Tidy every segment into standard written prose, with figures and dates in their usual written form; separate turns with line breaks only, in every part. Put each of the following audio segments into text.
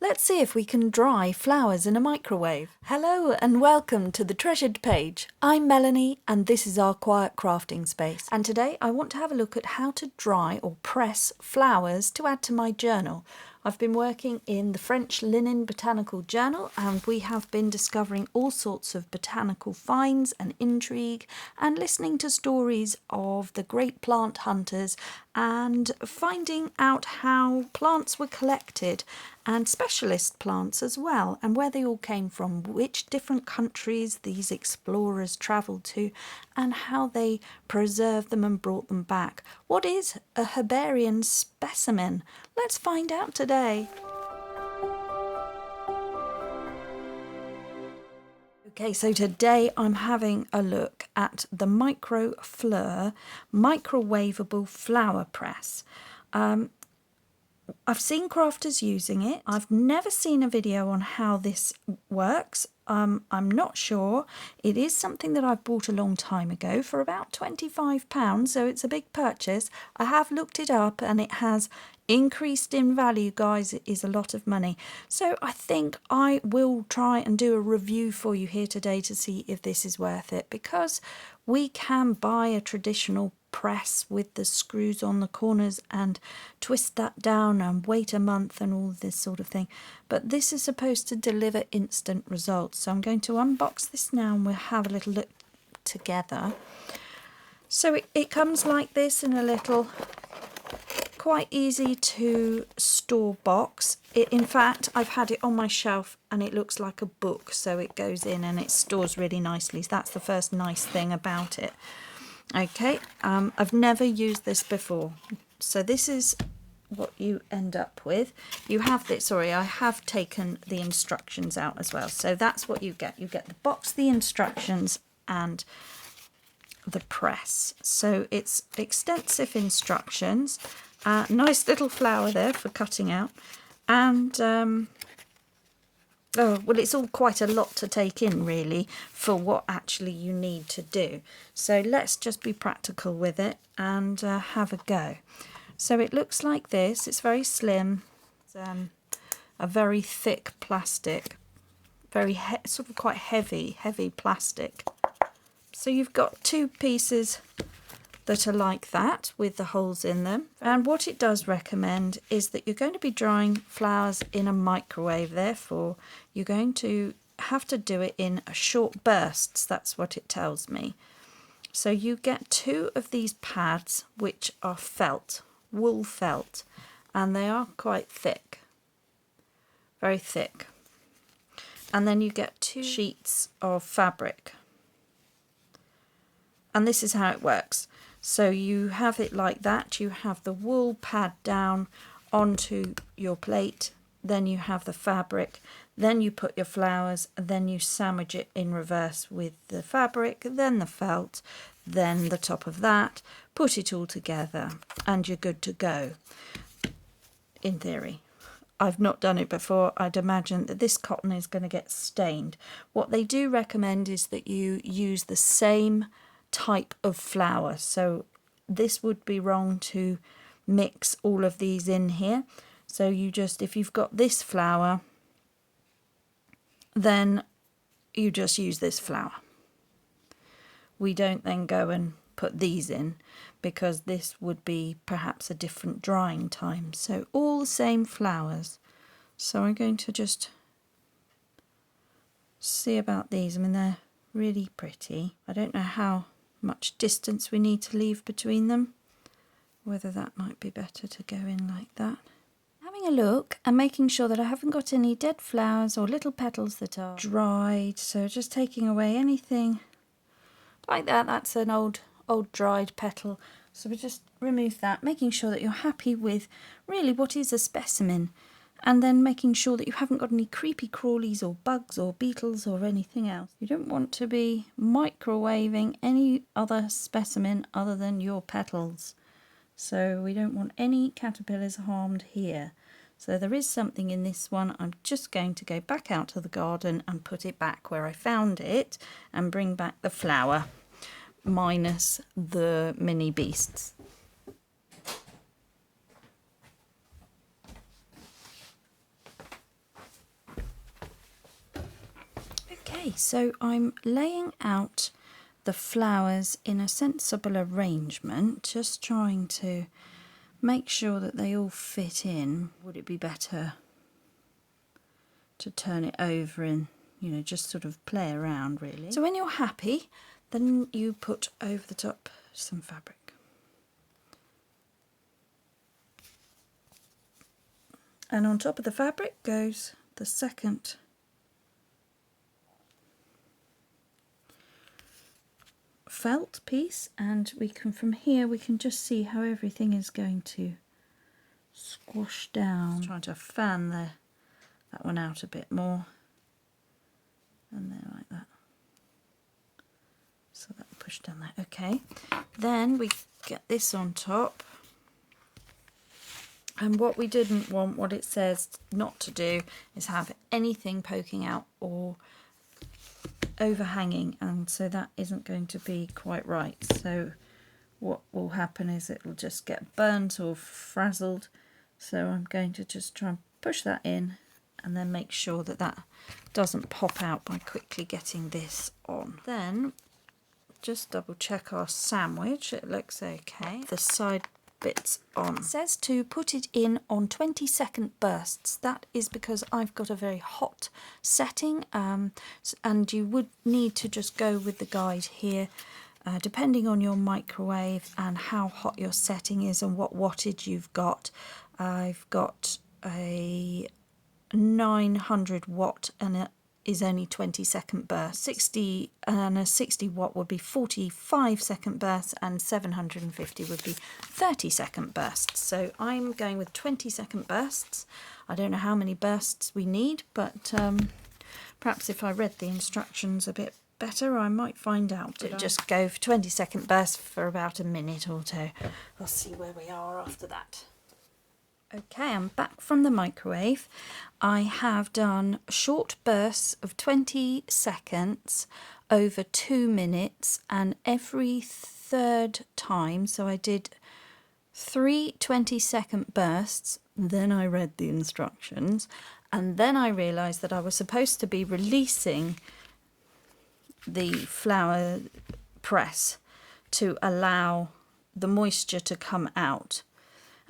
Let's see if we can dry flowers in a microwave. Hello and welcome to the Treasured Page. I'm Melanie and this is our quiet crafting space. And today I want to have a look at how to dry or press flowers to add to my journal. I've been working in the French Linen Botanical Journal and we have been discovering all sorts of botanical finds and intrigue and listening to stories of the great plant hunters and finding out how plants were collected and specialist plants as well, and where they all came from, which different countries these explorers travelled to, and how they preserved them and brought them back. What is a herbarium specimen? Let's find out today. Okay, so today I'm having a look at the MicroFleur microwavable flower press. I've seen crafters using it. I've never seen a video on how this works. I'm not sure. It is something that I bought a long time ago for about £25, so it's a big purchase. I have looked it up and it has increased in value, guys. It is a lot of money. So I think I will try and do a review for you here today to see if this is worth it, because we can buy a traditional press with the screws on the corners and twist that down and wait a month and all this sort of thing, but this is supposed to deliver instant results. So I'm going to unbox this now and we'll have a little look together. So it comes like this in a little quite easy to store box. In fact, I've had it on my shelf and it looks like a book, so it goes in and it stores really nicely. So that's the first nice thing about it. Okay, I've never used this before, so this is what you end up with. You have this, sorry, I have taken the instructions out as well, so that's what you get. You get the box, the instructions and the press. So it's extensive instructions, nice little flower there for cutting out, and oh, well, it's all quite a lot to take in, really, for what actually you need to do. So let's just be practical with it and have a go. So it looks like this. It's very slim. It's a very thick plastic, very sort of quite heavy plastic. So you've got two pieces that are like that with the holes in them, and what it does recommend is that you're going to be drying flowers in a microwave, therefore you're going to have to do it in short bursts. That's what it tells me. So you get two of these pads which are felt, wool felt, and they are quite thick, very thick, and then you get two sheets of fabric, and this is how it works. So you have it like that. You have the wool pad down onto your plate, then you have the fabric, then you put your flowers, then you sandwich it in reverse with the fabric, then the felt, then the top of that, put it all together and you're good to go, in theory. I've not done it before. I'd imagine that this cotton is going to get stained. What they do recommend is that you use the same type of flower, so this would be wrong to mix all of these in here. So you just, if you've got this flower, then you just use this flower. We don't then go and put these in, because this would be perhaps a different drying time. So all the same flowers. So I'm going to just see about these. I mean, they're really pretty. I don't know how much distance we need to leave between them, whether that might be better to go in like that. Having a look and making sure that I haven't got any dead flowers or little petals that are dried, so just taking away anything like that. That's an old dried petal, so we just remove that, making sure that you're happy with really what is a specimen, and then making sure that you haven't got any creepy crawlies or bugs or beetles or anything else. You don't want to be microwaving any other specimen other than your petals. So we don't want any caterpillars harmed here. So there is something in this one. I'm just going to go back out to the garden and put it back where I found it and bring back the flower minus the mini beasts. Okay, so I'm laying out the flowers in a sensible arrangement, just trying to make sure that they all fit in. Would it be better to turn it over and, you know, just sort of play around really? So when you're happy, then you put over the top some fabric. And on top of the fabric goes the second felt piece, and we can, from here we can just see how everything is going to squash down. Just trying to fan that one out a bit more, and there, like that. So that will push down there. Okay, then we get this on top. And what we didn't want, what it says not to do, is have anything poking out or overhanging, and so that isn't going to be quite right. So what will happen is it will just get burnt or frazzled. So I'm going to just try and push that in and then make sure that that doesn't pop out by quickly getting this on. Then just double check our sandwich, it looks okay. The side bits on. It says to put it in on 20-second bursts. That is because I've got a very hot setting, and you would need to just go with the guide here, depending on your microwave and how hot your setting is and what wattage you've got. I've got a 900 watt and it is only 20-second burst. 60 and a 60 watt would be 45-second bursts, and 750 would be 30-second bursts. So I'm going with 20-second bursts. I don't know how many bursts we need, but perhaps if I read the instructions a bit better I might find out. Just go for 20-second bursts for about a minute or two. I'll see where we are after that. Okay, I'm back from the microwave. I have done short bursts of 20 seconds over 2 minutes, and every third time, so I did 3 20-second bursts, then I read the instructions, and then I realised that I was supposed to be releasing the flower press to allow the moisture to come out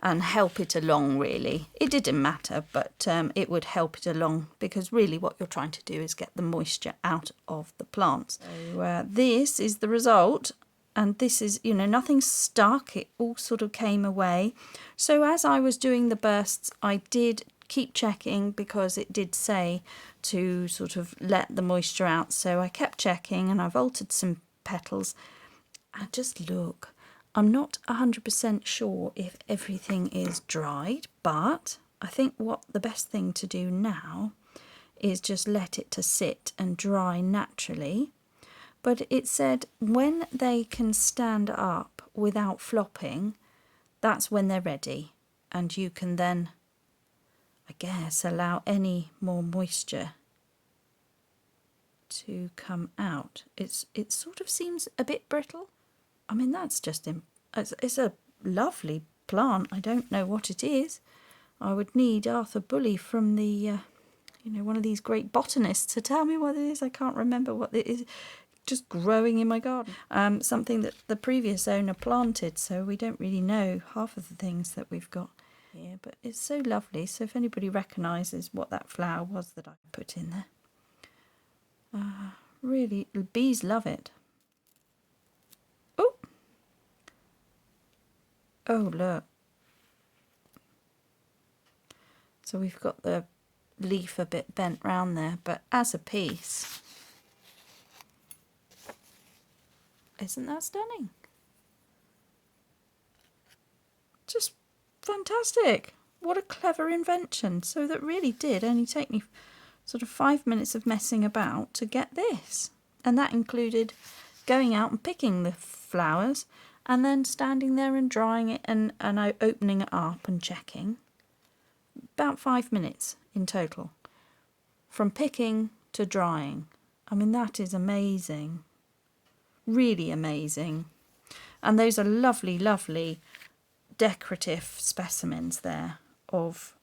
and help it along, really. It didn't matter, but it would help it along, because really what you're trying to do is get the moisture out of the plants. So this is the result, and this is, you know, nothing stuck, it all sort of came away. So as I was doing the bursts, I did keep checking, because it did say to sort of let the moisture out, so I kept checking, and I've altered some petals. And just look, I'm not 100% sure if everything is dried, but I think what the best thing to do now is just let it to sit and dry naturally. But it said when they can stand up without flopping, that's when they're ready, and you can then, I guess, allow any more moisture to come out. It sort of seems a bit brittle. I mean, that's just, it's a lovely plant. I don't know what it is. I would need Arthur Bully from the, you know, one of these great botanists to tell me what it is. I can't remember what it is. Just growing in my garden. Something that the previous owner planted, so we don't really know half of the things that we've got here. But it's so lovely. So if anybody recognises what that flower was that I put in there. Really, bees love it. Oh, look. So we've got the leaf a bit bent round there, but as a piece, isn't that stunning? Just fantastic. What a clever invention. So that really did only take me sort of 5 minutes of messing about to get this. And that included going out and picking the flowers, and then standing there and drying it and opening it up and checking. About 5 minutes in total. From picking to drying. I mean, that is amazing. Really amazing. And those are lovely, lovely decorative specimens there of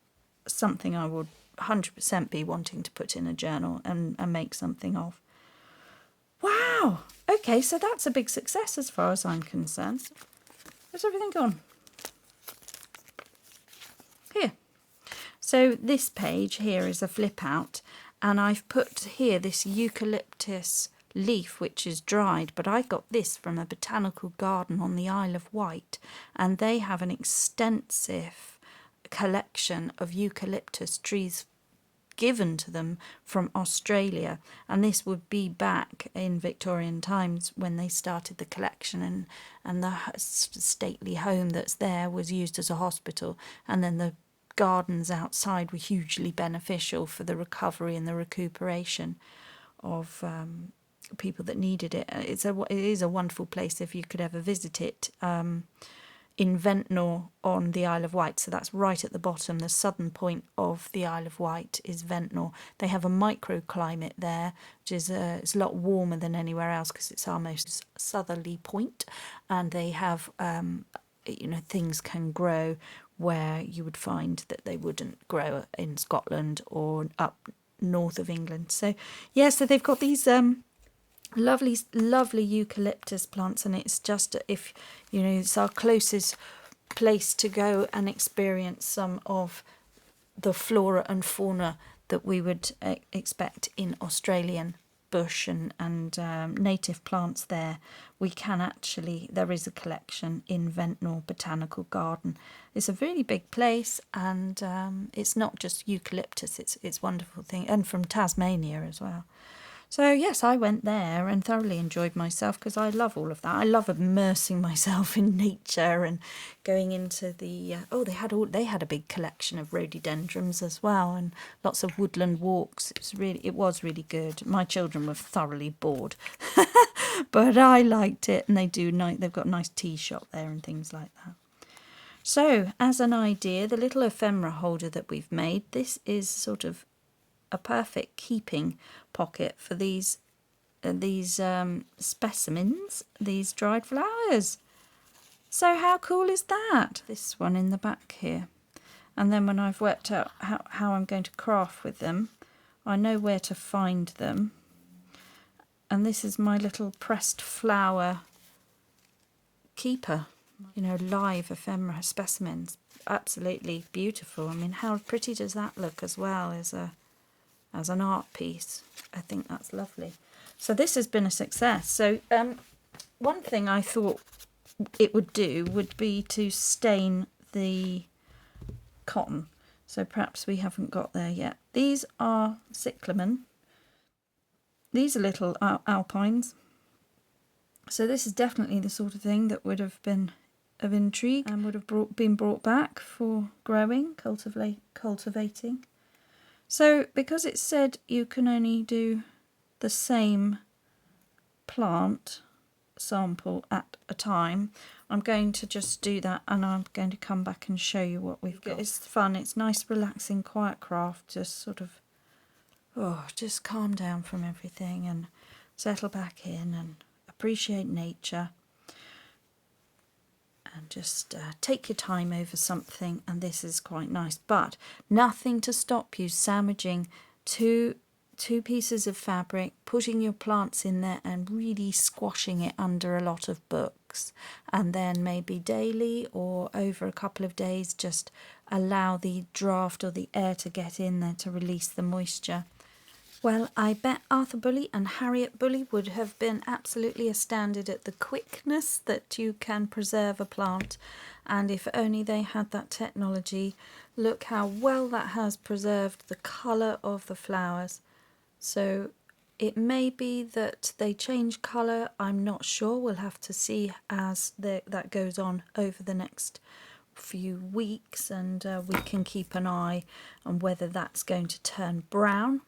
something I would 100% be wanting to put in a journal and make something of. Wow. Okay, so that's a big success as far as I'm concerned. Where's everything gone? Here. So this page here is a flip out, and I've put here this eucalyptus leaf which is dried, but I got this from a botanical garden on the Isle of Wight, and they have an extensive collection of eucalyptus trees given to them from Australia, and this would be back in Victorian times when they started the collection, and the stately home that's there was used as a hospital, and then the gardens outside were hugely beneficial for the recovery and the recuperation of people that needed it. It is a wonderful place if you could ever visit it. In Ventnor on the Isle of Wight, so that's right at the bottom. The southern point of the Isle of Wight is Ventnor. They have a microclimate there, which is it's a lot warmer than anywhere else because it's our most southerly point, and they have things can grow where you would find that they wouldn't grow in Scotland or up north of England. So yeah, so they've got these lovely eucalyptus plants, and it's just, if it's our closest place to go and experience some of the flora and fauna that we would expect in Australian bush and native plants. There is a collection in Ventnor Botanical Garden. It's a really big place, and it's not just eucalyptus, it's wonderful thing, and from Tasmania as well. So yes, I went there and thoroughly enjoyed myself because I love all of that. I love immersing myself in nature and going into the they had a big collection of rhododendrons as well, and lots of woodland walks. It was really good. My children were thoroughly bored, but I liked it, and they've got a nice tea shop there and things like that. So as an idea, the little ephemera holder that we've made, this is sort of a perfect keeping pocket for these specimens, these dried flowers. So how cool is that? This one in the back here. And then when I've worked out how I'm going to craft with them, I know where to find them. And this is my little pressed flower keeper, live ephemera specimens. Absolutely beautiful. I mean, how pretty does that look as well as an art piece? I think that's lovely. So this has been a success. So one thing I thought it would do would be to stain the cotton. So perhaps we haven't got there yet. These are cyclamen. These are little alpines. So this is definitely the sort of thing that would have been of intrigue and would have been brought back for growing, cultivating. So because it said you can only do the same plant sample at a time, I'm going to just do that, and I'm going to come back and show you what we've got. It's fun, it's nice, relaxing, quiet craft, just sort of, just calm down from everything and settle back in and appreciate nature. And just take your time over something, and this is quite nice. But nothing to stop you sandwiching two pieces of fabric, putting your plants in there and really squashing it under a lot of books. And then maybe daily or over a couple of days, just allow the draft or the air to get in there to release the moisture. Well, I bet Arthur Bully and Harriet Bully would have been absolutely astounded at the quickness that you can preserve a plant. And if only they had that technology. Look how well that has preserved the colour of the flowers. So it may be that they change colour. I'm not sure. We'll have to see as that goes on over the next few weeks. And we can keep an eye on whether that's going to turn brown.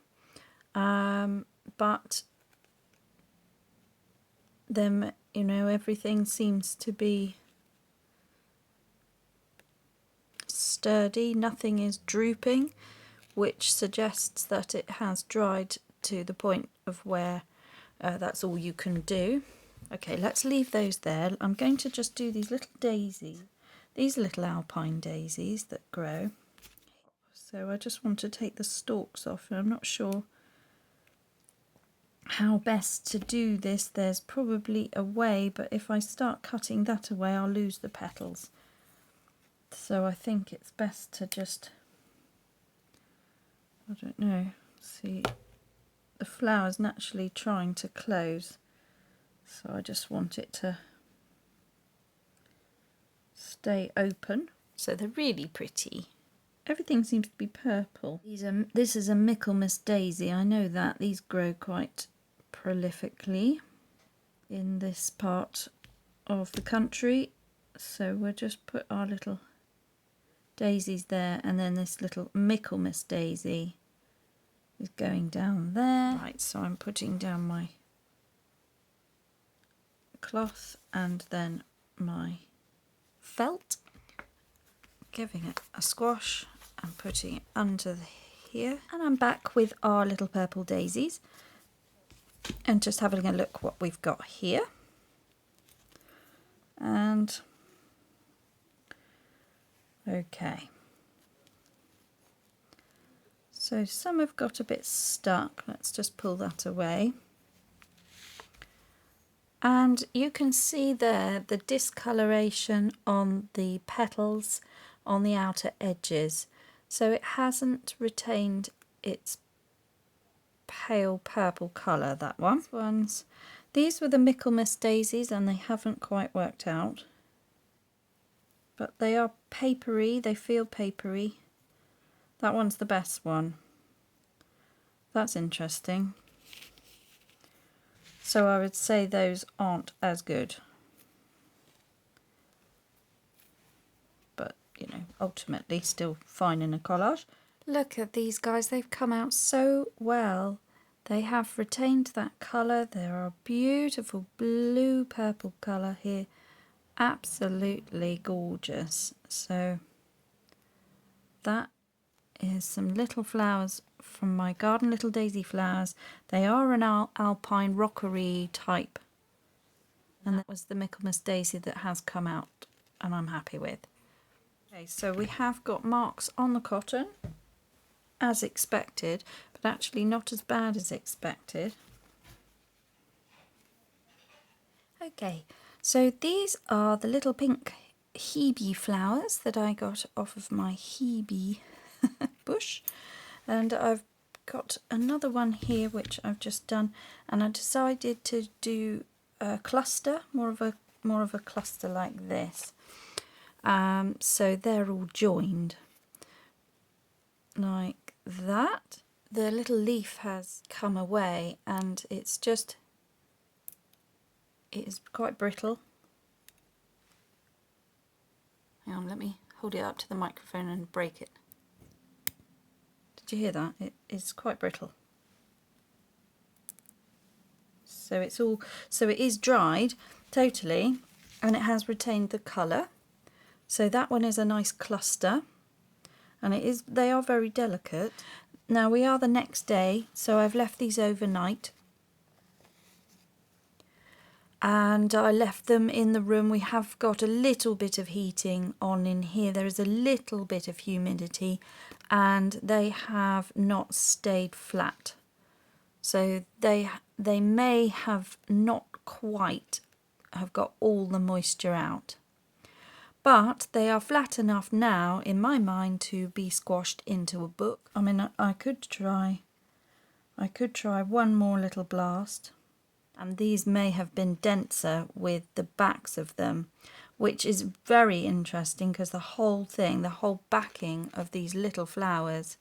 But then, everything seems to be sturdy, nothing is drooping, which suggests that it has dried to the point of where that's all you can do. Okay, let's leave those there. I'm going to just do these little daisies, these little alpine daisies that grow. So I just want to take the stalks off, and I'm not sure how best to do this. There's probably a way, but if I start cutting that away, I'll lose the petals. So I think it's best to just, I don't know, see, the flower's naturally trying to close, so I just want it to stay open. So they're really pretty. Everything seems to be purple. This is a Michaelmas daisy, I know that. These grow quite prolifically in this part of the country. So we'll just put our little daisies there, and then this little Michaelmas daisy is going down there. Right, so I'm putting down my cloth and then my felt, giving it a squash and putting it under here. And I'm back with our little purple daisies and just having a look what we've got here. And okay, so some have got a bit stuck. Let's just pull that away. And you can see there the discoloration on the petals on the outer edges. So it hasn't retained its pale purple colour, that one. These were the Michaelmas daisies and they haven't quite worked out. But they are papery, they feel papery. That one's the best one. That's interesting. So I would say those aren't as good. But, you know, ultimately still fine in a collage. Look at these guys, they've come out so well. They have retained that colour. There are beautiful blue-purple colour here. Absolutely gorgeous. So that is some little flowers from my garden, little daisy flowers. They are an alpine rockery type, and that was the Michaelmas daisy that has come out and I'm happy with. Okay, so we have got marks on the cotton as expected, but actually not as bad as expected. Okay, so these are the little pink Hebe flowers that I got off of my Hebe bush, and I've got another one here which I've just done, and I decided to do a cluster, more of a cluster like this. So they're all joined like that. The little leaf has come away and it is quite brittle. Hang on, let me hold it up to the microphone and break it. Did you hear that? It is quite brittle. So it is dried totally, and it has retained the colour. So that one is a nice cluster, and they are very delicate. Now we are the next day, so I've left these overnight. And I left them in the room. We have got a little bit of heating on in here. There is a little bit of humidity, and they have not stayed flat. So they may have not quite have got all the moisture out. But they are flat enough now, in my mind, to be squashed into a book. I mean, I could try one more little blast. And these may have been denser with the backs of them, which is very interesting because the whole backing of these little flowers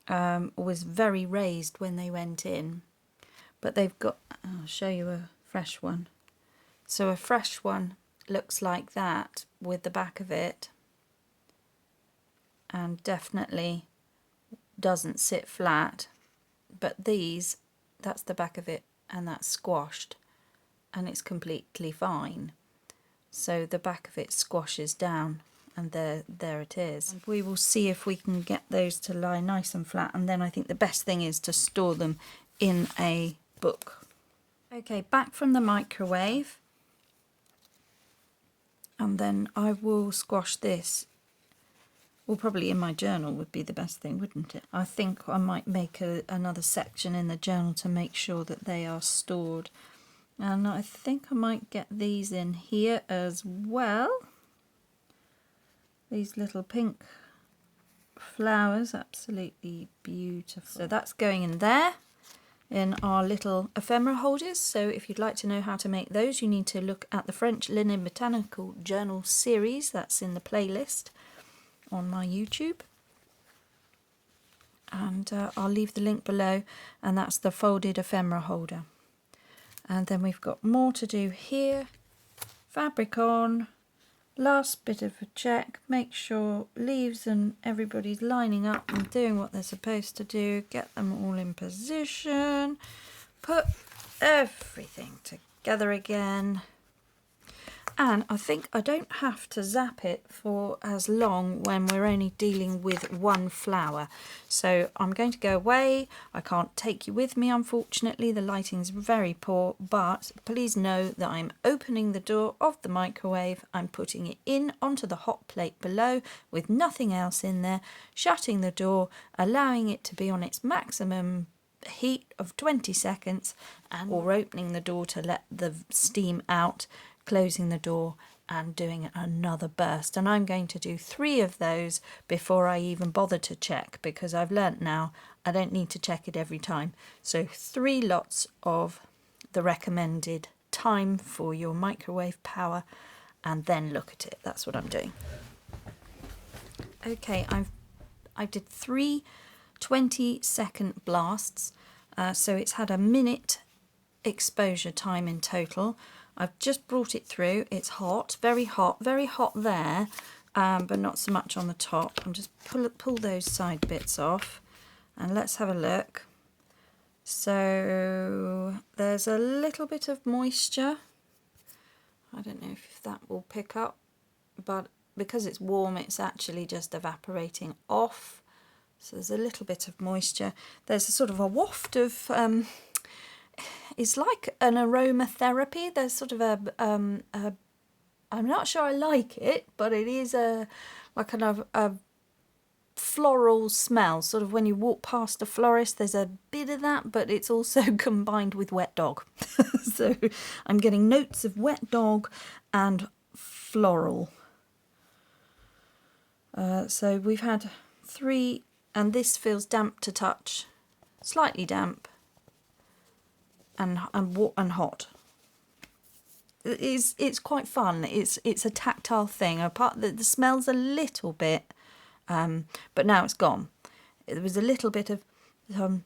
was very raised when they went in. But they've got, I'll show you a fresh one. So a fresh one looks like that with the back of it, and definitely doesn't sit flat. But these, that's the back of it, and that's squashed, and it's completely fine. So the back of it squashes down, and there it is. And we will see if we can get those to lie nice and flat, and then I think the best thing is to store them in a book. Okay, back from the microwave, and then I will squash this Well, probably in my journal would be the best thing, wouldn't it? I think I might make another section in the journal to make sure that they are stored. And I think I might get these in here as well. These little pink flowers, absolutely beautiful. So that's going in there in our little ephemera holders. So if you'd like to know how to make those, you need to look at the French Linen Botanical Journal series. That's in the playlist on my YouTube. And I'll leave the link below, and that's the folded ephemera holder. And then we've got more to do here. Fabric on. Last bit of a check, make sure leaves and everybody's lining up and doing what they're supposed to do, get them all in position, put everything together again. And I think I don't have to zap it for as long when we're only dealing with one flower. So I'm going to go away. I can't take you with me, unfortunately. The lighting's very poor, but please know that I'm opening the door of the microwave. I'm putting it in onto the hot plate below with nothing else in there, shutting the door, allowing it to be on its maximum heat of 20 seconds, or opening the door to let the steam out, closing the door and doing another burst. And I'm going to do 3 of those before I even bother to check, because I've learnt now I don't need to check it every time. So 3 lots of the recommended time for your microwave power, and then look at it. That's what I'm doing. Okay, I did 3 20-second blasts, so it's had a minute exposure time in total. I've just brought it through. It's hot, very hot there, but not so much on the top. I'm just pull those side bits off, and let's have a look. So there's a little bit of moisture. I don't know if that will pick up, but because it's warm, it's actually just evaporating off. So there's a little bit of moisture. There's a sort of a waft of it's like an aromatherapy. There's sort of I'm not sure I like it, but it is like kind of a floral smell. Sort of when you walk past a florist, there's a bit of that, but it's also combined with wet dog. So I'm getting notes of wet dog and floral. So we've had 3, and this feels damp to touch, slightly damp. And hot. It's quite fun. It's a tactile thing. Apart the smell's a little bit, but now it's gone. There was a little bit of can't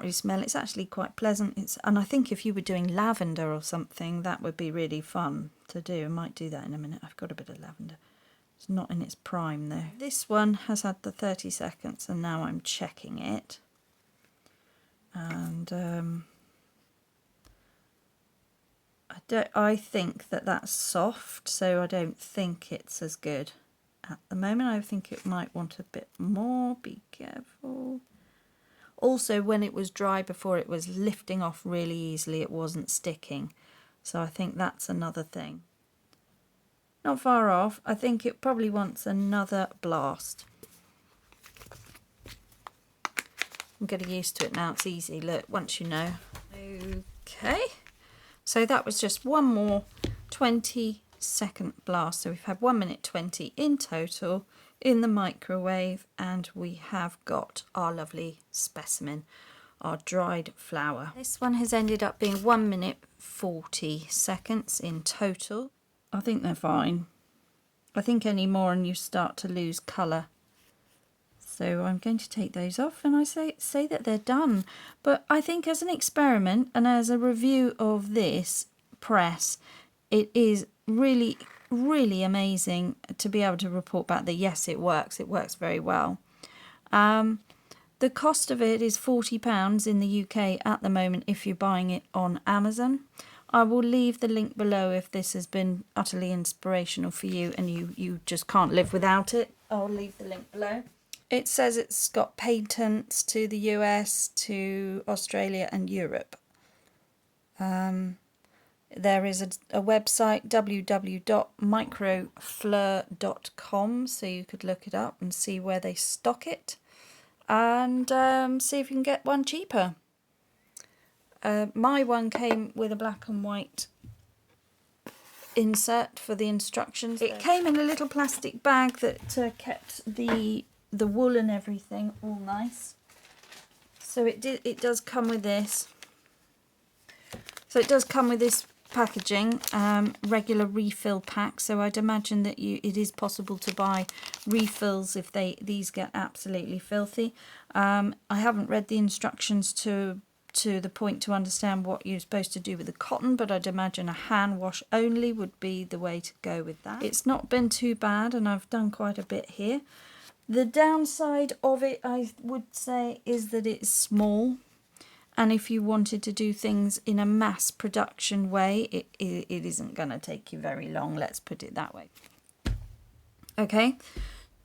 really smell. It's actually quite pleasant. And I think if you were doing lavender or something, that would be really fun to do. I might do that in a minute. I've got a bit of lavender. It's not in its prime though. This one has had the 30 seconds, and now I'm checking it. And I think that's soft, so I don't think it's as good at the moment. I think it might want a bit more. Be careful. Also, when it was dry before, it was lifting off really easily. It wasn't sticking. So I think that's another thing. Not far off. I think it probably wants another blast. I'm getting used to it now. It's easy. Look, once you know. Okay. So that was just one more 20-second blast. So we've had 1 minute 20 in total in the microwave, and we have got our lovely specimen, our dried flower. This one has ended up being 1 minute 40 seconds in total. I think they're fine. I think any more and you start to lose colour. So I'm going to take those off, and I say that they're done. But I think as an experiment and as a review of this press, it is really, really amazing to be able to report back that yes, it works very well. The cost of it is £40 in the UK at the moment if you're buying it on Amazon. I will leave the link below if this has been utterly inspirational for you and you just can't live without it. I'll leave the link below. It says it's got patents to the US, to Australia and Europe. There is a website, www.microfleur.com, so you could look it up and see where they stock it, and see if you can get one cheaper. My one came with a black and white insert for the instructions. It came in a little plastic bag that kept the wool and everything all nice. So it does come with this. So it does come with this packaging, regular refill pack. So I'd imagine that it is possible to buy refills if these get absolutely filthy. I haven't read the instructions to the point to understand what you're supposed to do with the cotton, but I'd imagine a hand wash only would be the way to go with that. It's not been too bad, and I've done quite a bit here. The downside of it, I would say, is that it's small, and if you wanted to do things in a mass production way, it isn't going to take you very long, let's put it that way. Okay,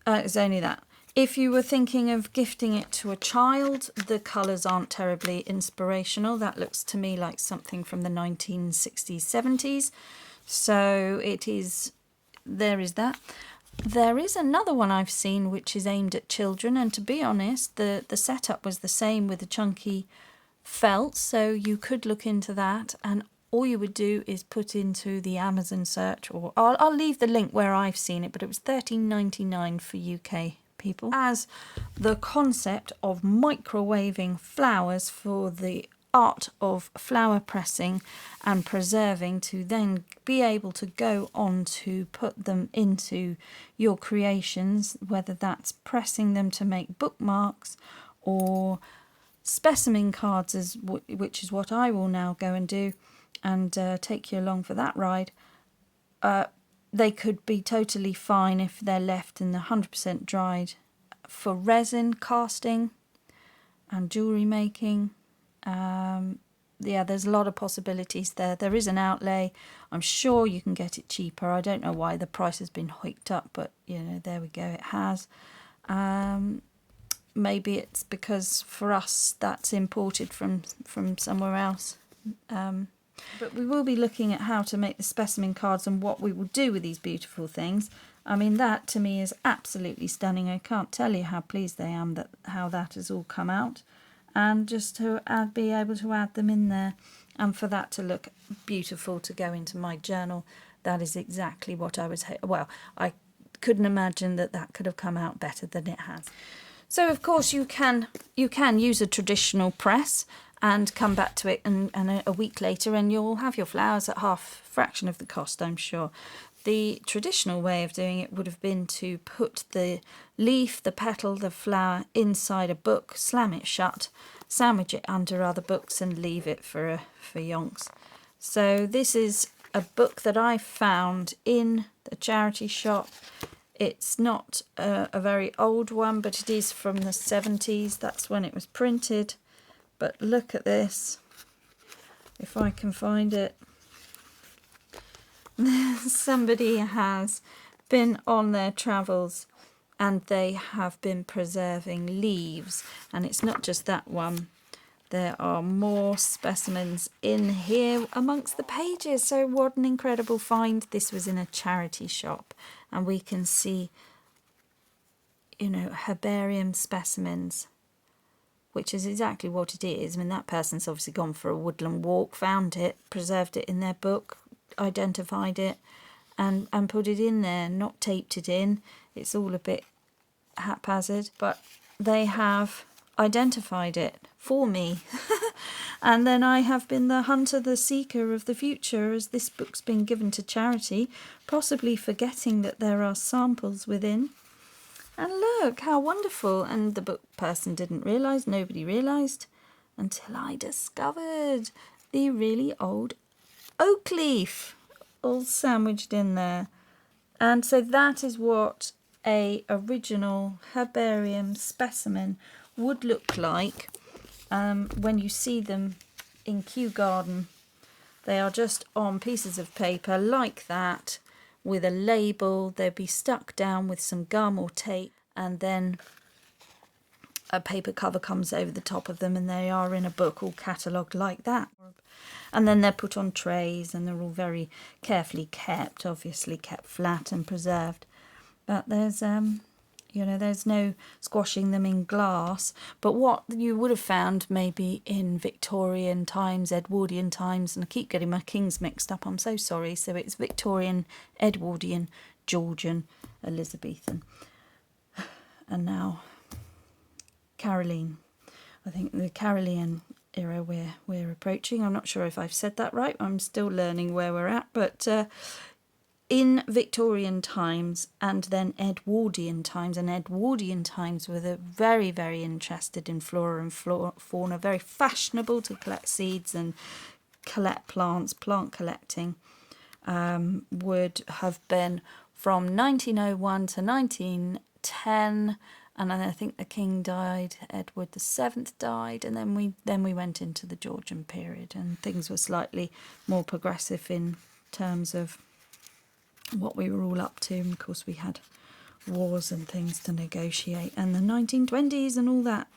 it's only that. If you were thinking of gifting it to a child, the colours aren't terribly inspirational. That looks to me like something from the 1960s, 70s. So there is that. There is another one I've seen which is aimed at children, and to be honest, the setup was the same with the chunky felt, so you could look into that, and all you would do is put into the Amazon search, or I'll leave the link where I've seen it, but it was $13.99 for UK people, as the concept of microwaving flowers for the art of flower pressing and preserving, to then be able to go on to put them into your creations, whether that's pressing them to make bookmarks or specimen cards, which is what I will now go and do, and take you along for that ride. They could be totally fine if they're left in the 100% dried for resin casting and jewellery making. Yeah, there's a lot of possibilities there. There is an outlay. I'm sure you can get it cheaper. I don't know why the price has been hiked up, but you know, there we go, it has. Maybe it's because for us that's imported from somewhere else. But we will be looking at how to make the specimen cards and what we will do with these beautiful things. I mean, that to me is absolutely stunning. I can't tell you how pleased I am that how that has all come out. And just to be able to add them in there, and for that to look beautiful to go into my journal, that is exactly what I was... Well, I couldn't imagine that could have come out better than it has. So, of course, you can use a traditional press and come back to it and a week later and you'll have your flowers at half fraction of the cost, I'm sure. The traditional way of doing it would have been to put the leaf, the petal, the flower inside a book, slam it shut, sandwich it under other books and leave it for yonks. So this is a book that I found in the charity shop. It's not a very old one, but it is from the 70s. That's when it was printed. But look at this, if I can find it. Somebody has been on their travels and they have been preserving leaves. And it's not just that one. There are more specimens in here amongst the pages. So what an incredible find. This was in a charity shop. And we can see, you know, herbarium specimens, which is exactly what it is. I mean, that person's obviously gone for a woodland walk, found it, preserved it in their book, identified it, and put it in there, not taped it in. It's all a bit haphazard, but they have identified it for me. And then I have been the hunter, the seeker of the future, as this book's been given to charity, possibly forgetting that there are samples within. And look, how wonderful. And the book person didn't realise, nobody realised, until I discovered the really old oak leaf all sandwiched in there. And so that is what a original herbarium specimen would look like when you see them in Kew Garden. They are just on pieces of paper like that, with a label. They'll be stuck down with some gum or tape, and then a paper cover comes over the top of them, and they are in a book all catalogued like that. And then they're put on trays and they're all very carefully kept, obviously kept flat and preserved. But there's you know, there's no squashing them in glass. But what you would have found maybe in Victorian times, Edwardian times, and I keep getting my kings mixed up, I'm so sorry. So it's Victorian, Edwardian, Georgian, Elizabethan, and now Caroline. I think the Carolean era we're approaching. I'm not sure if I've said that right. I'm still learning where we're at, but in Victorian times and then Edwardian times, and Edwardian times were the very, very interested in flora and fauna, very fashionable to collect seeds and collect plants. Plant collecting would have been from 1901 to 1910, and then I think the king died, Edward VII died, and then we went into the Georgian period, and things were slightly more progressive in terms of what we were all up to. And of course we had wars and things to negotiate, and the 1920s and all that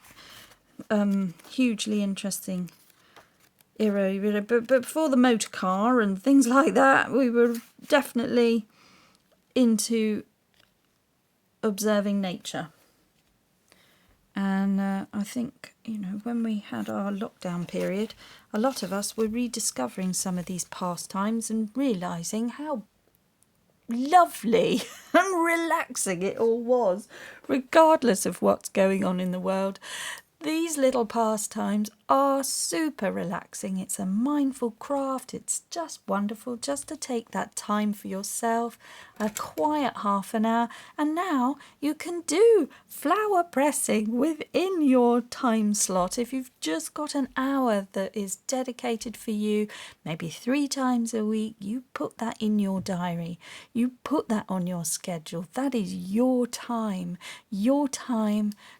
hugely interesting era. But before the motor car and things like that, we were definitely into observing nature. And I think, you know, when we had our lockdown period, a lot of us were rediscovering some of these pastimes and realising how lovely and relaxing it all was, regardless of what's going on in the world. These little pastimes are super relaxing. It's a mindful craft. It's just wonderful just to take that time for yourself, a quiet half an hour. And now you can do flower pressing within your time slot. If you've just got an hour that is dedicated for you, maybe 3 times a week, you put that in your diary. You put that on your schedule. That is your time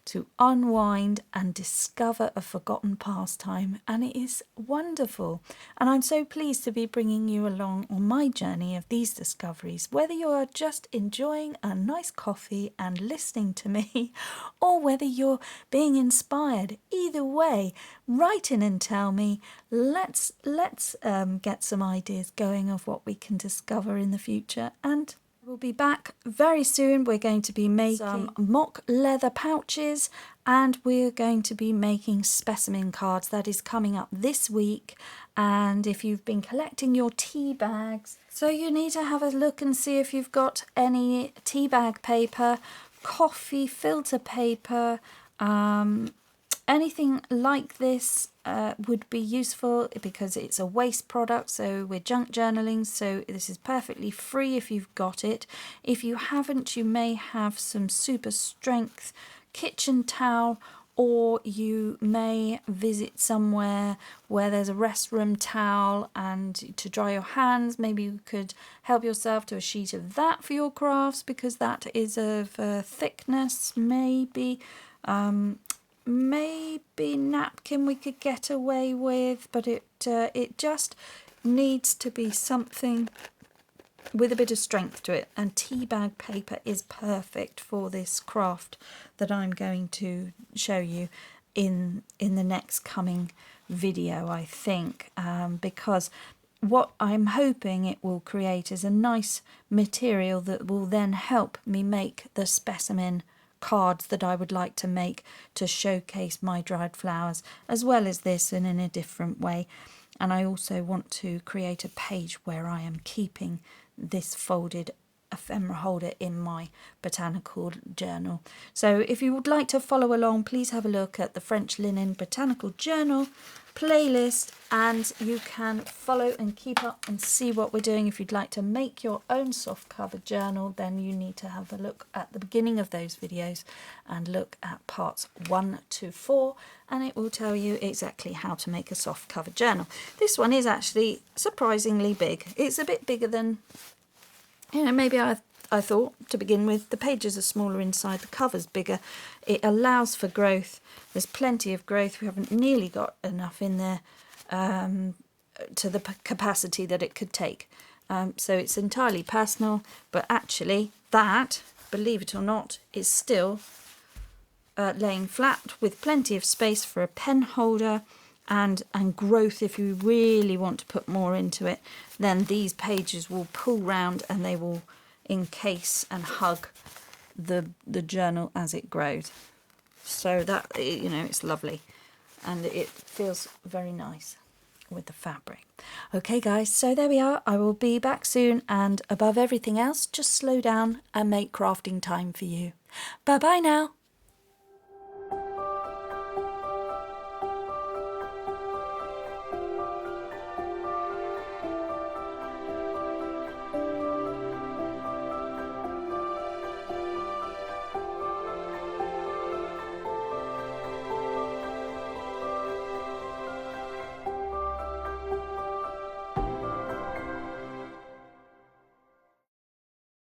to unwind and discover a forgotten pastime, and it is wonderful. And I'm so pleased to be bringing you along on my journey of these discoveries, whether you are just enjoying a nice coffee and listening to me, or whether you're being inspired. Either way, write in and tell me. Let's get some ideas going of what we can discover in the future, and we'll be back very soon. We're going to be making some mock leather pouches, and we're going to be making specimen cards. That is coming up this week. And if you've been collecting your tea bags, so you need to have a look and see if you've got any tea bag paper, coffee filter paper, anything like this would be useful, because it's a waste product, so we're junk journaling, so this is perfectly free if you've got it. If you haven't, you may have some super strength kitchen towel, or you may visit somewhere where there's a restroom towel, and to dry your hands, maybe you could help yourself to a sheet of that for your crafts, because that is of thickness. Maybe napkin we could get away with, but it just needs to be something with a bit of strength to it, and tea bag paper is perfect for this craft that I'm going to show you in the next coming video, I think, because what I'm hoping it will create is a nice material that will then help me make the specimen cards that I would like to make to showcase my dried flowers, as well as this, and in a different way. And I also want to create a page where I am keeping this folded ephemera holder in my botanical journal. So if you would like to follow along, please have a look at the French Linen Botanical Journal playlist, and you can follow and keep up and see what we're doing. If you'd like to make your own soft cover journal, then you need to have a look at the beginning of those videos and look at parts 1 to 4, and it will tell you exactly how to make a soft cover journal. This one is actually surprisingly big. It's a bit bigger than, you know, maybe I thought to begin with. The pages are smaller inside, the cover's bigger. It allows for growth. There's plenty of growth. We haven't nearly got enough in there to the capacity that it could take. So it's entirely personal, but actually that, believe it or not, is still laying flat with plenty of space for a pen holder. and growth. If you really want to put more into it, then these pages will pull round and they will encase and hug the journal as it grows. So that, you know, it's lovely and it feels very nice with the fabric. Okay guys, so there we are. I will be back soon, and above everything else, just slow down and make crafting time for you. Bye bye now.